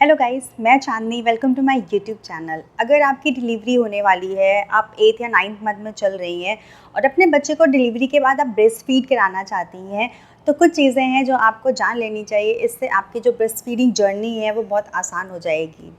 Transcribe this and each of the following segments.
Hello guys, मैं Chandni. Welcome to my YouTube channel. अगर आपकी डिलीवरी होने वाली है, आप 8th या 9th मंथ में चल रही हैं और अपने बच्चे को डिलीवरी के बाद आप ब्रेस्ट फीड कराना चाहती हैं, तो कुछ चीज़ें हैं जो आपको जान लेनी चाहिए। इससे आपकी जो ब्रेस्ट फीडिंग जर्नी है वो बहुत आसान हो जाएगी।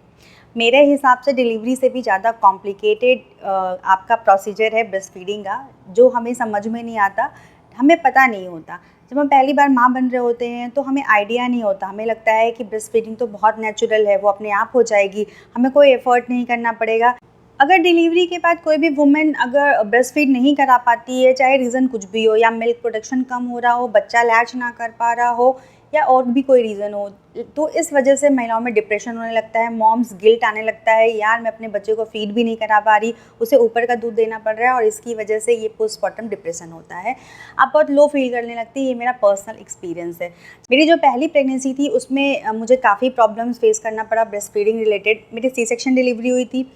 मेरे हिसाब से डिलीवरी से भी ज़्यादा कॉम्प्लिकेटेड आपका प्रोसीजर है ब्रेस्ट फीडिंग का, जो हमें समझ में नहीं आता, हमें पता नहीं होता। जब हम पहली बार माँ बन रहे होते हैं तो हमें आइडिया नहीं होता, हमें लगता है कि ब्रेस्ट फीडिंग तो बहुत नेचुरल है, वो अपने आप हो जाएगी, हमें कोई एफर्ट नहीं करना पड़ेगा। अगर डिलीवरी के बाद कोई भी वुमेन अगर ब्रेस्ट फीड नहीं करा पाती है, चाहे रीज़न कुछ भी हो, या मिल्क प्रोडक्शन कम हो रहा हो, बच्चा लैच ना कर पा रहा हो, या और भी कोई रीज़न हो, तो इस वजह से महिलाओं में डिप्रेशन होने लगता है, मॉम्स गिल्ट आने लगता है, यार मैं अपने बच्चे को फीड भी नहीं करा पा रही, उसे ऊपर का दूध देना पड़ रहा है और इसकी वजह से ये पोस्टमार्टम डिप्रेशन होता है। आप बहुत लो फील करने लगती है। ये मेरा पर्सनल एक्सपीरियंस है। मेरी जो पहली प्रेगनेंसी थी उसमें मुझे काफ़ी प्रॉब्लम्स फेस करना पड़ा ब्रेस्ट फीडिंग रिलेटेड। मेरी सी सेक्शन डिलीवरी हुई थी।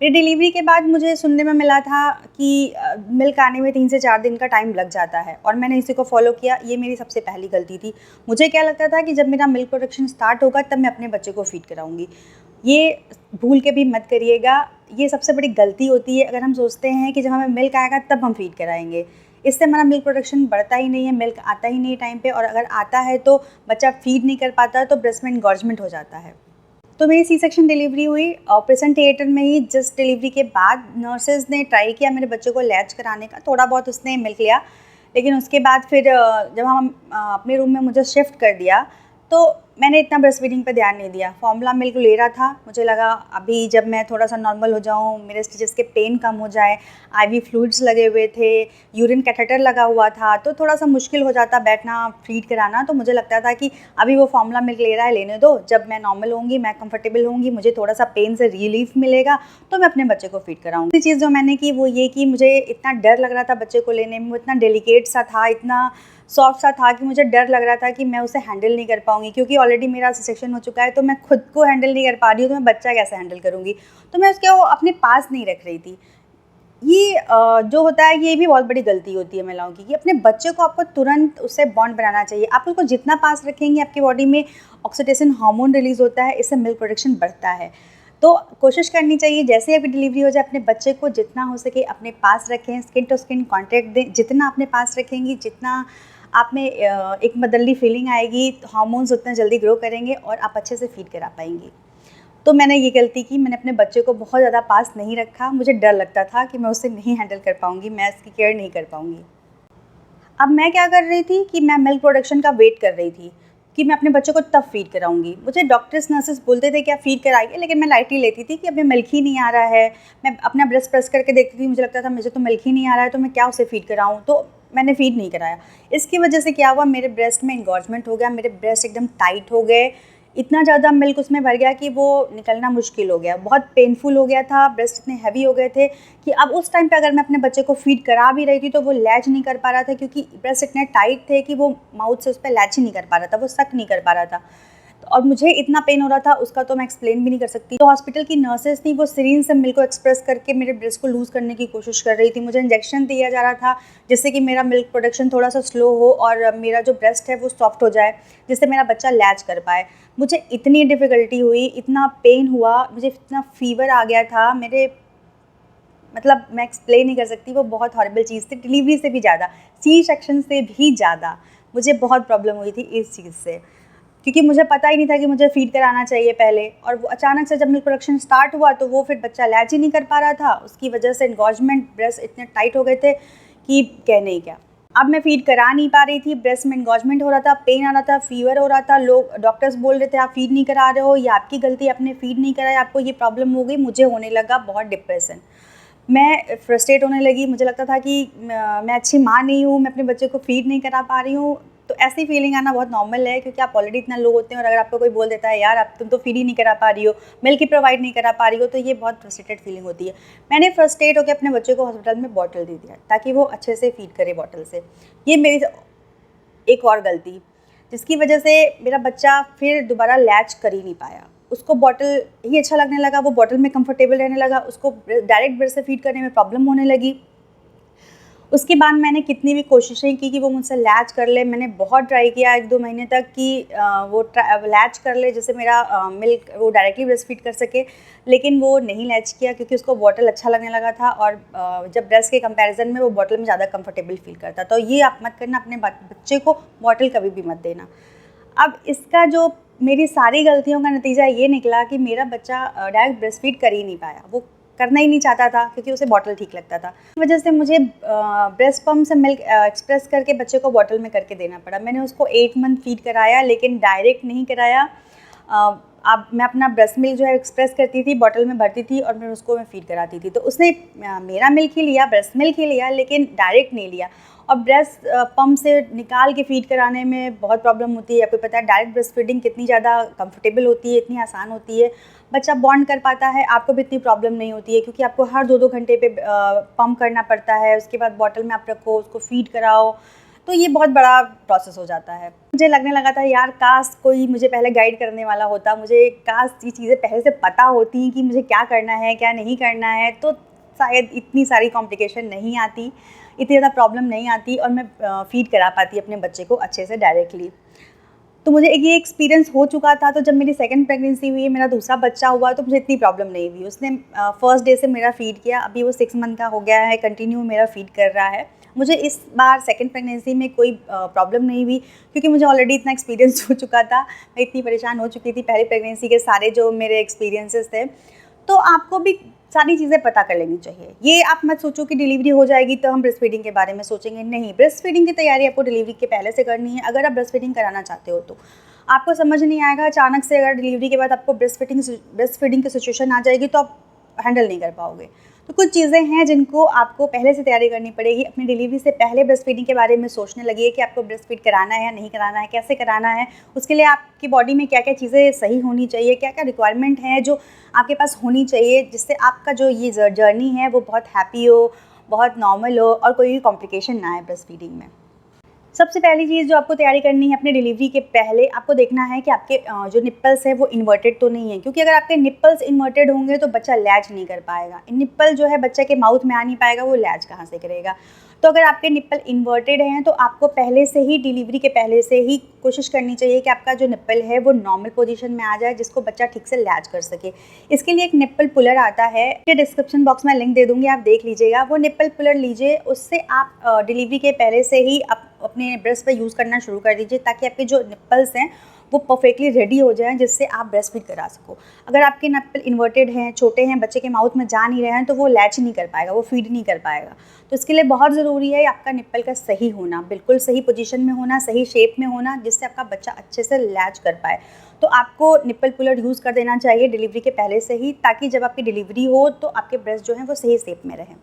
मेरी डिलीवरी के बाद मुझे सुनने में मिला था कि मिल्क आने में 3 से 4 दिन का टाइम लग जाता है और मैंने इसी को फॉलो किया। ये मेरी सबसे पहली गलती थी। मुझे क्या लगता था कि जब मेरा मिल्क प्रोडक्शन स्टार्ट होगा तब मैं अपने बच्चे को फीड कराऊंगी। ये भूल के भी मत करिएगा, ये सबसे बड़ी गलती होती है अगर हम सोचते हैं कि जब हमें मिल्क आएगा तब हम फीड कराएंगे। इससे हमारा मिल्क प्रोडक्शन बढ़ता ही नहीं है, मिल्क आता ही नहीं टाइम पे, और अगर आता है तो बच्चा फीड नहीं कर पाता तो ब्रेस्ट में इंगॉर्जमेंट हो जाता है। तो मेरी सी सेक्शन डिलीवरी हुई ऑपरेशन थिएटर में ही। जस्ट डिलीवरी के बाद नर्सेज ने ट्राई किया मेरे बच्चे को लैच कराने का, थोड़ा बहुत उसने मिल्क लिया, लेकिन उसके बाद फिर जब हम अपने रूम में मुझे शिफ्ट कर दिया तो मैंने इतना ब्रेस्ट फीडिंग पे ध्यान नहीं दिया। फॉर्मूला मिल्क ले रहा था, मुझे लगा अभी जब मैं थोड़ा सा नॉर्मल हो जाऊँ, मेरे स्टिचेस के पेन कम हो जाए, आईवी फ्लूइड्स लगे हुए थे, यूरिन कैथेटर लगा हुआ था, तो थोड़ा सा मुश्किल हो जाता बैठना फीड कराना। तो मुझे लगता था कि अभी वो फॉर्मूला मिल्क ले रहा है, लेने दो, जब मैं नॉर्मल होंगी, मैं कंफर्टेबल होंगी, मुझे थोड़ा सा पेन से रिलीफ मिलेगा तो मैं अपने बच्चे को फीड कराऊंगी। दूसरी चीज़ जो मैंने की वो ये कि मुझे इतना डर लग रहा था बच्चे को लेने में, वो इतना डेलिकेट सा था, इतना सॉफ्ट सा था कि मुझे डर लग रहा था कि मैं उसे हैंडल नहीं कर पाऊंगी, क्योंकि ऑलरेडी मेरा सेक्शन हो चुका है, तो मैं खुद को हैंडल नहीं कर पा रही हूँ तो मैं बच्चा कैसे हैंडल करूँगी। तो मैं उसके वो अपने पास नहीं रख रही थी। ये जो होता है ये भी बहुत बड़ी गलती होती है महिलाओं की, कि अपने बच्चे को आपको तुरंत उससे बॉन्ड बनाना चाहिए। आप उसको जितना पास रखेंगे आपकी बॉडी में ऑक्सीटोसिन हार्मोन रिलीज होता है, इससे मिल्क प्रोडक्शन बढ़ता है। तो कोशिश करनी चाहिए जैसे ही अभी डिलीवरी हो जाए अपने बच्चे को जितना हो सके अपने पास रखें, स्किन टू स्किन कॉन्टैक्ट दें। जितना अपने पास रखेंगी, जितना आप में एक मदरली फीलिंग आएगी, हार्मोन्स उतना जल्दी ग्रो करेंगे और आप अच्छे से फीड करा पाएंगी। तो मैंने ये गलती की, मैंने अपने बच्चे को बहुत ज़्यादा पास नहीं रखा। मुझे डर लगता था कि मैं उसे नहीं हैंडल कर पाऊँगी, मैं इसकी केयर नहीं कर पाऊँगी। अब मैं क्या कर रही थी कि मैं मिल्क प्रोडक्शन का वेट कर रही थी कि मैं अपने बच्चे को तब फीड कराऊंगी। मुझे डॉक्टर्स नर्सेस बोलते थे कि आप फीड कराइए, लेकिन मैं लाइटली लेती थी कि अभी मिल्क ही नहीं आ रहा है। मैं अपना ब्रेस्ट प्रेस करके देखती थी, मुझे लगता था मुझे तो मिल्क ही नहीं आ रहा है, तो मैं क्या उसे फीड कराऊँ, तो मैंने फीड नहीं कराया। इसकी वजह से क्या हुआ, मेरे ब्रेस्ट में इंगॉर्जमेंट हो गया, मेरे ब्रेस्ट एकदम टाइट हो गए, इतना ज़्यादा मिल्क उसमें भर गया कि वो निकलना मुश्किल हो गया, बहुत पेनफुल हो गया था। ब्रेस्ट इतने हैवी हो गए थे कि अब उस टाइम पे अगर मैं अपने बच्चे को फीड करा भी रही थी तो वो लैच नहीं कर पा रहा था, क्योंकि ब्रेस्ट इतने टाइट थे कि वो माउथ से उस पर लैच ही नहीं कर पा रहा था, वो सक नहीं कर पा रहा था। और मुझे इतना पेन हो रहा था उसका तो मैं एक्सप्लेन भी नहीं कर सकती। तो हॉस्पिटल की नर्सेस थी, वो सिरिंज से मिल्क को एक्सप्रेस करके मेरे ब्रेस्ट को लूज़ करने की कोशिश कर रही थी। मुझे इंजेक्शन दिया जा रहा था जिससे कि मेरा मिल्क प्रोडक्शन थोड़ा सा स्लो हो और मेरा जो ब्रेस्ट है वो सॉफ्ट हो जाए, जिससे मेरा बच्चा लैच कर पाए। मुझे इतनी डिफ़िकल्टी हुई, इतना पेन हुआ, मुझे इतना फीवर आ गया था, मेरे मतलब मैं एक्सप्लेन नहीं कर सकती। वो बहुत हॉरिबल चीज़ थी, डिलीवरी से भी ज़्यादा, सी सेक्शन से भी ज़्यादा मुझे बहुत प्रॉब्लम हुई थी इस चीज़ से, क्योंकि मुझे पता ही नहीं था कि मुझे फीड कराना चाहिए पहले। और वो अचानक से जब मिल्क प्रोडक्शन स्टार्ट हुआ तो वो फिर बच्चा लैच ही नहीं कर पा रहा था, उसकी वजह से इंगॉर्जमेंट, ब्रेस्ट इतने टाइट हो गए थे कि कहने ही क्या। अब मैं फीड करा नहीं पा रही थी, ब्रेस्ट में इंगॉर्जमेंट हो रहा था, पेन आ रहा था, फीवर हो रहा था, लोग डॉक्टर्स बोल रहे थे आप फीड नहीं करा रहे हो, ये आपकी गलती, आपने फीड नहीं कराया, आपको ये प्रॉब्लम हो गई। मुझे होने लगा बहुत डिप्रेशन, मैं फ्रस्ट्रेट होने लगी। मुझे लगता था कि मैं अच्छी माँ नहीं हूँ, मैं अपने बच्चे को फीड नहीं करा पा रही हूँ। तो ऐसी फीलिंग आना बहुत नॉर्मल है, क्योंकि आप ऑलरेडी इतना लो होते हैं और अगर आपको कोई बोल देता है यार आप तुम तो फीड ही नहीं करा पा रही हो, मिल्क ही प्रोवाइड नहीं करा पा रही हो, तो ये बहुत फ्रस्ट्रेटेड फीलिंग होती है। मैंने फ्रस्ट्रेट होकर अपने बच्चे को हॉस्पिटल में बॉटल दे दिया ताकि वो अच्छे से फीड करे बॉटल से। ये मेरी एक और गलती, जिसकी वजह से मेरा बच्चा फिर दोबारा लैच कर ही नहीं पाया। उसको बॉटल ही अच्छा लगने लगा, वो बॉटल में कंफर्टेबल रहने लगा, उसको डायरेक्ट ब्रेस्ट से फीड करने में प्रॉब्लम होने लगी। उसके बाद मैंने कितनी भी कोशिशें की कि वो मुझसे लैच कर ले। मैंने बहुत ट्राई किया 1-2 महीने तक कि वो लैच कर ले, जैसे मेरा मिल्क वो डायरेक्टली ब्रेस्ट फीड कर सके, लेकिन वो नहीं लैच किया क्योंकि उसको बॉटल अच्छा लगने लगा था और जब ब्रेस्ट के कंपैरिजन में वो बॉटल में ज़्यादा कंफर्टेबल फील करता। तो ये आप मत करना, अपने बच्चे को बॉटल कभी भी मत देना। अब इसका जो मेरी सारी गलतियों का नतीजा ये निकला कि मेरा बच्चा डायरेक्ट ब्रेस्ट फीड कर ही नहीं पाया। वो करना ही नहीं चाहता था क्योंकि उसे बॉटल ठीक लगता था। इस वजह से मुझे ब्रेस्ट पम्प से मिल्क एक्सप्रेस करके बच्चे को बॉटल में करके देना पड़ा। मैंने उसको 8 मंथ फीड कराया, लेकिन डायरेक्ट नहीं कराया। अब मैं अपना ब्रेस्ट मिल्क जो है एक्सप्रेस करती थी, बॉटल में भरती थी और मैं उसको फीड कराती थी। तो उसने मेरा मिल्क ही लिया, ब्रेस्ट मिल्क ही लिया, लेकिन डायरेक्ट नहीं लिया। और ब्रेस्ट पम्प से निकाल के फीड कराने में बहुत प्रॉब्लम होती है। आपको पता है डायरेक्ट ब्रेस्ट फीडिंग कितनी ज़्यादा कंफर्टेबल होती है, इतनी आसान होती है, बच्चा बॉन्ड कर पाता है, आपको भी इतनी प्रॉब्लम नहीं होती है क्योंकि आपको हर 2-2 घंटे पे पम्प करना पड़ता है। उसके बाद बॉटल में आप रखो, उसको फीड कराओ, तो ये बहुत बड़ा प्रोसेस हो जाता है। मुझे लगने लगा था यार काश कोई मुझे पहले गाइड करने वाला होता, मुझे काश ये चीज़ें पहले से पता होती कि मुझे क्या करना है क्या नहीं करना है, तो शायद इतनी सारी कॉम्प्लिकेशन नहीं आती, इतनी ज़्यादा प्रॉब्लम नहीं आती और मैं फीड करा पाती अपने बच्चे को अच्छे से डायरेक्टली। तो मुझे ये एक्सपीरियंस हो चुका था। तो जब मेरी सेकंड प्रेगनेंसी हुई, मेरा दूसरा बच्चा हुआ, तो मुझे इतनी प्रॉब्लम नहीं हुई। उसने फर्स्ट डे से मेरा फ़ीड किया, अभी वो 6 मंथ का हो गया है, कंटिन्यू मेरा फ़ीड कर रहा है। मुझे इस बार सेकंड प्रेगनेंसी में कोई प्रॉब्लम नहीं हुई क्योंकि मुझे ऑलरेडी इतना एक्सपीरियंस हो चुका था। मैं इतनी परेशान हो चुकी थी पहली प्रेगनेंसी के सारे जो मेरे एक्सपीरियंसेस थे। तो आपको भी सारी चीज़ें पता कर लेनी चाहिए। ये आप मत सोचो कि डिलीवरी हो जाएगी तो हम ब्रेस्ट फीडिंग के बारे में सोचेंगे, नहीं। ब्रेस्ट फीडिंग की तैयारी आपको डिलीवरी के पहले से करनी है। अगर आप ब्रेस्ट फीडिंग कराना चाहते हो तो आपको समझ नहीं आएगा अचानक से, अगर डिलीवरी के बाद आपको ब्रेस्ट फीडिंग की सिचुएशन आ जाएगी तो आप हैंडल नहीं कर पाओगे। तो कुछ चीज़ें हैं जिनको आपको पहले से तैयारी करनी पड़ेगी। अपनी डिलीवरी से पहले ब्रेस्ट फीडिंग के बारे में सोचने लगिए कि आपको ब्रेस्ट फीड कराना है या नहीं कराना है, कैसे कराना है। उसके लिए आपकी बॉडी में क्या क्या चीज़ें सही होनी चाहिए, क्या क्या रिक्वायरमेंट है जो आपके पास होनी चाहिए, जिससे आपका जो ये जर्नी है वो बहुत हैप्पी हो, बहुत नॉर्मल हो और कोई भी कॉम्प्लिकेशन ना आए ब्रेस्ट फीडिंग में। सबसे पहली चीज़ जो आपको तैयारी करनी है अपने डिलीवरी के पहले, आपको देखना है कि आपके जो निप्पल्स है वो इन्वर्टेड तो नहीं है, क्योंकि अगर आपके निप्पल्स इन्वर्टेड होंगे तो बच्चा लैच नहीं कर पाएगा। निप्पल जो है बच्चे के माउथ में आ नहीं पाएगा, वो लैच कहाँ से करेगा। तो अगर आपके निप्पल इन्वर्टेड हैं तो आपको पहले से ही डिलीवरी के पहले से ही कोशिश करनी चाहिए कि आपका जो निप्पल है वो नॉर्मल पोजीशन में आ जाए, जिसको बच्चा ठीक से लैच कर सके। इसके लिए एक निप्पल पुलर आता है, ये डिस्क्रिप्शन बॉक्स में लिंक दे दूँगी, आप देख लीजिएगा। वो निप्पल पुलर लीजिए, उससे आप डिलीवरी के पहले से ही अपने ब्रेस्ट पर यूज़ करना शुरू कर दीजिए ताकि आपके जो निप्पल्स हैं वो परफेक्टली रेडी हो जाएं, जिससे आप ब्रेस्ट फीड करा सको। अगर आपके निप्पल इन्वर्टेड हैं, छोटे हैं, बच्चे के माउथ में जा नहीं रहे हैं, तो वो लैच नहीं कर पाएगा, वो फीड नहीं कर पाएगा। तो इसके लिए बहुत ज़रूरी है आपका निप्पल का सही होना, बिल्कुल सही पोजीशन में होना, सही शेप में होना, जिससे आपका बच्चा अच्छे से लैच कर पाए। तो आपको निप्पल पुलर यूज़ कर देना चाहिए डिलीवरी के पहले से ही, ताकि जब आपकी डिलीवरी हो तो आपके ब्रेस्ट जो हैं वो सही शेप में रहें।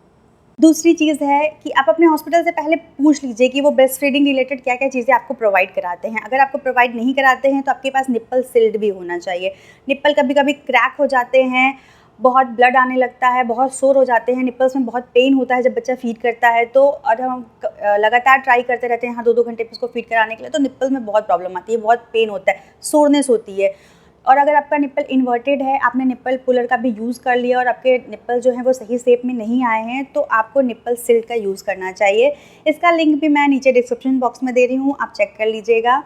दूसरी चीज़ है कि आप अपने हॉस्पिटल से पहले पूछ लीजिए कि वो ब्रेस्ट फीडिंग रिलेटेड क्या क्या चीज़ें आपको प्रोवाइड कराते हैं। अगर आपको प्रोवाइड नहीं कराते हैं तो आपके पास निप्पल सील्ड भी होना चाहिए। निप्पल कभी कभी क्रैक हो जाते हैं, बहुत ब्लड आने लगता है, बहुत सोर हो जाते हैं, निप्पल्स में बहुत पेन होता है जब बच्चा फीड करता है। तो और हम लगातार ट्राई करते रहते हैं हर 2-2 घंटे पे उसको फीड कराने के लिए, तो निप्पल में बहुत प्रॉब्लम आती है, बहुत पेन होता है, सोरनेस होती है। और अगर आपका निप्पल इन्वर्टेड है, आपने निप्पल पुलर का भी यूज़ कर लिया और आपके निप्पल जो हैं वो सही शेप में नहीं आए हैं, तो आपको निप्पल सिल्ड का यूज़ करना चाहिए। इसका लिंक भी मैं नीचे डिस्क्रिप्शन बॉक्स में दे रही हूँ, आप चेक कर लीजिएगा।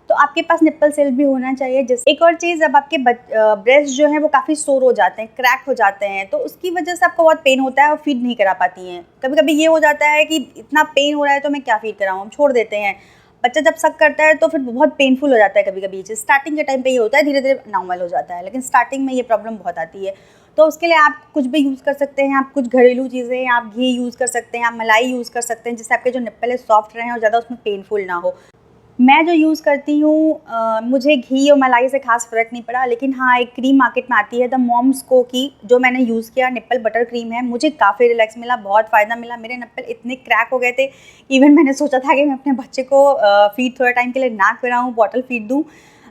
तो आपके पास निप्पल सिल्ड भी होना चाहिए। जैसे एक और चीज़, जब आपके ब्रेस्ट जो है वो काफ़ी सोर हो जाते हैं, क्रैक हो जाते हैं, तो उसकी वजह से आपको बहुत पेन होता है और फीड नहीं करा पाती हैं। कभी कभी ये हो जाता है कि इतना पेन हो रहा है तो मैं क्या फीड कराऊँ, हम छोड़ देते हैं। बच्चा जब सक करता है तो फिर बहुत पेनफुल हो जाता है। कभी कभी स्टार्टिंग के टाइम पे ये होता है, धीरे धीरे नॉर्मल हो जाता है, लेकिन स्टार्टिंग में ये प्रॉब्लम बहुत आती है। तो उसके लिए आप कुछ भी यूज़ कर सकते हैं, आप कुछ घरेलू चीज़ें, आप घी यूज़ कर सकते हैं, आप मलाई यूज़ कर सकते हैं, जिससे आपके जो निप्पल है सॉफ्ट रहें और ज़्यादा उसमें पेनफुल ना हो। मैं जो यूज़ करती हूँ, मुझे घी और मलाई से खास फ़र्क नहीं पड़ा, लेकिन हाँ एक क्रीम मार्केट में आती है द मॉम्स को की, जो मैंने यूज़ किया, निप्पल बटर क्रीम है, मुझे काफ़ी रिलैक्स मिला, बहुत फ़ायदा मिला। मेरे निप्पल इतने क्रैक हो गए थे, इवन मैंने सोचा था कि मैं अपने बच्चे को फ़ीड थोड़ा टाइम के लिए ना कराऊँ, बॉटल फ़ीड दूँ,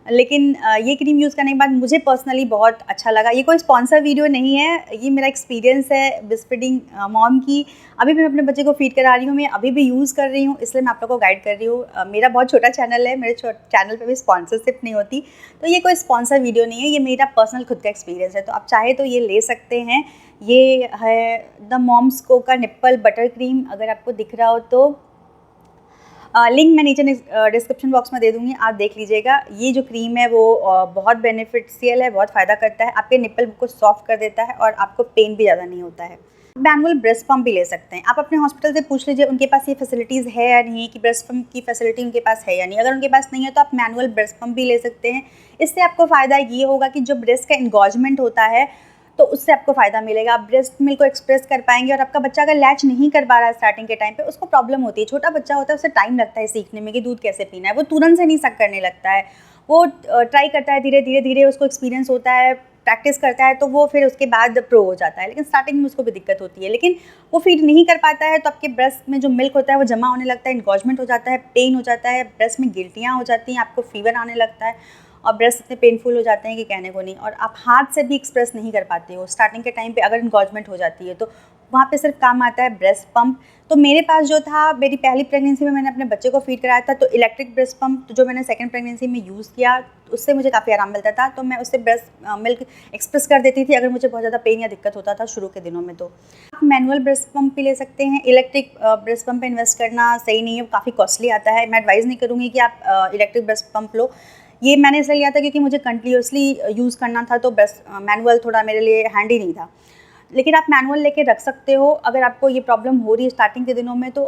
लेकिन ये क्रीम यूज़ करने के बाद मुझे पर्सनली बहुत अच्छा लगा। ये कोई स्पॉन्सर वीडियो नहीं है, ये मेरा एक्सपीरियंस है ब्रेस्ट फीडिंग मॉम की। अभी भी मैं अपने बच्चे को फीड करा रही हूँ, मैं अभी भी यूज़ कर रही हूँ, इसलिए मैं आप लोगों को गाइड कर रही हूँ। मेरा बहुत छोटा चैनल है, मेरे चैनल पे भी स्पॉन्सरशिप नहीं होती, तो ये कोई स्पॉन्सर वीडियो नहीं है, ये मेरा पर्सनल खुद का एक्सपीरियंस है। तो आप चाहे तो ये ले सकते हैं। ये है द मॉम्स को का निप्पल बटर क्रीम, अगर आपको दिख रहा हो तो लिंक मैं नीचे डिस्क्रिप्शन बॉक्स में दे दूँगी, आप देख लीजिएगा। ये जो क्रीम है वो बहुत बेनिफिशियल है, बहुत फ़ायदा करता है, आपके निप्पल को सॉफ्ट कर देता है और आपको पेन भी ज़्यादा नहीं होता है। मैनुअल ब्रेस्ट पम्प भी ले सकते हैं। आप अपने हॉस्पिटल से पूछ लीजिए उनके पास ये फैसिलिटीज़ है या नहीं, कि ब्रेस्ट पम्प की फैसिलिटी उनके पास है या नहीं। अगर उनके पास नहीं है तो आप मैनुअल ब्रेस्ट पम्प भी ले सकते हैं। इससे आपको फ़ायदा ये होगा कि जो ब्रेस्ट का एंगॉजमेंट होता है तो उससे आपको फ़ायदा मिलेगा। आप ब्रेस्ट मिल्क को एक्सप्रेस कर पाएंगे, और आपका बच्चा अगर लैच नहीं कर पा रहा है स्टार्टिंग के टाइम पे, उसको प्रॉब्लम होती है। छोटा बच्चा होता है, उसे टाइम लगता है सीखने में कि दूध कैसे पीना है, वो तुरंत से नहीं सक करने लगता है, वो ट्राई करता है, धीरे धीरे उसको एक्सपीरियंस होता है, प्रैक्टिस करता है, तो वो फिर उसके बाद प्रो हो जाता है। लेकिन स्टार्टिंग में उसको भी दिक्कत होती है, लेकिन वो फीड नहीं कर पाता है तो आपके ब्रेस्ट में जो मिल्क होता है वो जमा होने लगता है, एनगॉजमेंट हो जाता है, पेन हो जाता है, ब्रेस्ट में गिल्टियाँ हो जाती हैं, आपको फीवर आने लगता है और ब्रेस्ट इतने पेनफुल हो जाते हैं कि कहने को नहीं। और आप हाथ से भी एक्सप्रेस नहीं कर पाते हो स्टार्टिंग के टाइम पे, अगर एनगॉजमेंट हो जाती है तो वहाँ पे सिर्फ काम आता है ब्रेस्ट पंप। तो मेरे पास जो था, मेरी पहली प्रेगनेंसी में मैंने अपने बच्चे को फीड कराया था, तो इलेक्ट्रिक ब्रेस्ट पंप जो मैंने सेकंड प्रेगनेंसी में यूज़ किया, उससे मुझे काफ़ी आराम मिलता था। तो मैं उससे ब्रेस्ट मिल्क एक्सप्रेस कर देती थी अगर मुझे बहुत ज़्यादा पेन या दिक्कत होता था शुरू के दिनों में। तो आप मैनुअल ब्रेस्ट पंप भी ले सकते हैं। इलेक्ट्रिक ब्रेस्ट पंप पे इन्वेस्ट करना सही नहीं है, काफ़ी कॉस्टली आता है। मैं एडवाइज़ नहीं करूँगी कि आप इलेक्ट्रिक ब्रेस्ट पंप लो। ये मैंने इसलिए लिया था क्योंकि मुझे कंटिन्यूसली यूज़ करना था, तो ब्रेस्ट मैनुअल थोड़ा मेरे लिए हैंडी नहीं था। लेकिन आप मैनुअल लेके रख सकते हो अगर आपको ये प्रॉब्लम हो रही है स्टार्टिंग के दिनों में। तो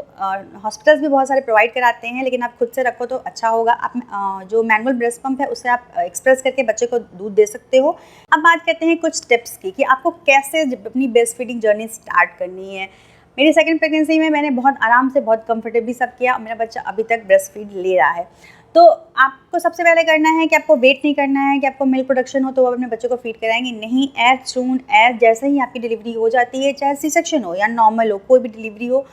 हॉस्पिटल्स भी बहुत सारे प्रोवाइड कराते हैं, लेकिन आप खुद से रखो तो अच्छा होगा। आप जो मैनुअल ब्रेस्ट पंप है उससे आप एक्सप्रेस करके बच्चे को दूध दे सकते हो। अब बात करते हैं कुछ टिप्स की कि आपको कैसे अपनी ब्रेस्ट फीडिंग जर्नी स्टार्ट करनी है। मेरी सेकंड प्रेगनेंसी में मैंने बहुत आराम से, बहुत कंफर्टेबली सब किया। मेरा बच्चा अभी तक ब्रेस्ट फीड ले रहा है। तो आपको सबसे पहले करना है कि आपको वेट नहीं करना है कि आपको मिल्क प्रोडक्शन हो तो आप अपने बच्चे को फीड कराएंगे, नहीं। एज सून एज जैसे ही आपकी डिलीवरी हो जाती है, चाहे सी सेक्शन हो या नॉर्मल हो, कोई भी डिलीवरी हो,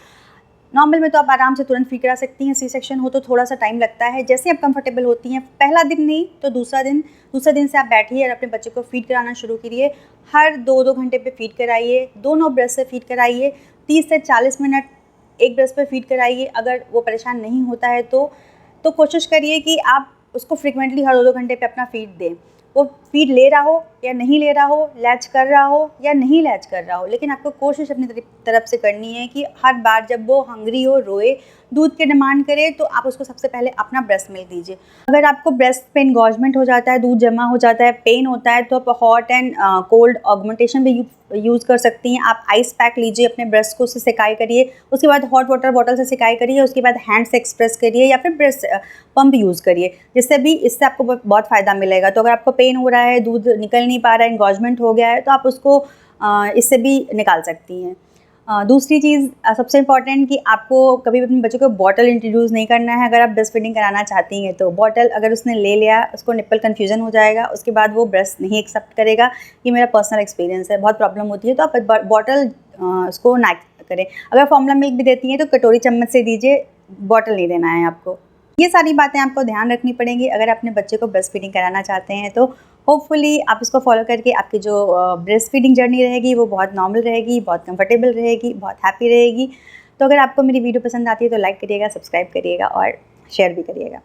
नॉर्मल में तो आप आराम से तुरंत फीड करा सकती हैं, सी सेक्शन हो तो थोड़ा सा टाइम लगता है। जैसे आप कंफर्टेबल होती हैं, पहला दिन नहीं तो दूसरा दिन से आप बैठिए और अपने बच्चे को फीड कराना शुरू करिए। हर 2-2 घंटे पे फीड कराइए, दोनों ब्रेस्ट से फीड कराइए, 30 से 40 मिनट एक ब्रेस्ट पे फीड कराइए। अगर वो परेशान नहीं होता है तो कोशिश करिए कि आप उसको फ्रिक्वेंटली हर 2-2 घंटे पे अपना फीड दें। वो फीड ले रहा हो या नहीं ले रहा हो, लैच कर रहा हो या नहीं लैच कर रहा हो, लेकिन आपको कोशिश अपनी तरफ से करनी है कि हर बार जब वो हंग्री हो, रोए, दूध की डिमांड करे, तो आप उसको सबसे पहले अपना ब्रेस्ट मिल्क दीजिए। अगर आपको ब्रेस्ट पे एनगॉजमेंट हो जाता है, दूध जमा हो जाता है, पेन होता है, तो आप हॉट एंड कोल्ड ऑगमेंटेशन भी यूज़ कर सकती हैं। आप आइस पैक लीजिए, अपने ब्रेस्ट को उससे सिकाई करिए, उसके बाद हॉट वाटर बॉटल से सिकाई करिए, उसके बाद हैंड से एक्सप्रेस करिए या फिर ब्रेस्ट पंप यूज़ करिए, इससे आपको बहुत फ़ायदा मिलेगा। तो अगर आपको पेन हो रहा है, दूध निकल नहीं पा रहा है, एनगॉजमेंट हो गया है, तो आप उसको इससे भी निकाल सकती हैं। दूसरी चीज़ सबसे इम्पॉर्टेंट कि आपको कभी भी अपने बच्चे को बॉटल इंट्रोड्यूस नहीं करना है। अगर आप ब्रेस्ट फीडिंग कराना चाहती हैं तो बॉटल अगर उसने ले लिया, उसको निप्पल कन्फ्यूजन हो जाएगा, उसके बाद वो ब्रेस्ट नहीं एक्सेप्ट करेगा। ये मेरा पर्सनल एक्सपीरियंस है, बहुत प्रॉब्लम होती है। तो आप बॉटल उसको ना करें। अगर फॉर्मूला मिल्क भी देती हैं तो कटोरी चम्मच से दीजिए, बॉटल नहीं देना है आपको। ये सारी बातें आपको ध्यान रखनी पड़ेंगी अगर अपने बच्चे को ब्रेस्ट फीडिंग कराना चाहते हैं। तो होपफुली आप इसको फॉलो करके आपकी जो ब्रेस्ट फीडिंग जर्नी रहेगी वो बहुत नॉर्मल रहेगी, बहुत कंफर्टेबल रहेगी, बहुत हैप्पी रहेगी। तो अगर आपको मेरी वीडियो पसंद आती है तो लाइक करिएगा, सब्सक्राइब करिएगा और शेयर भी करिएगा।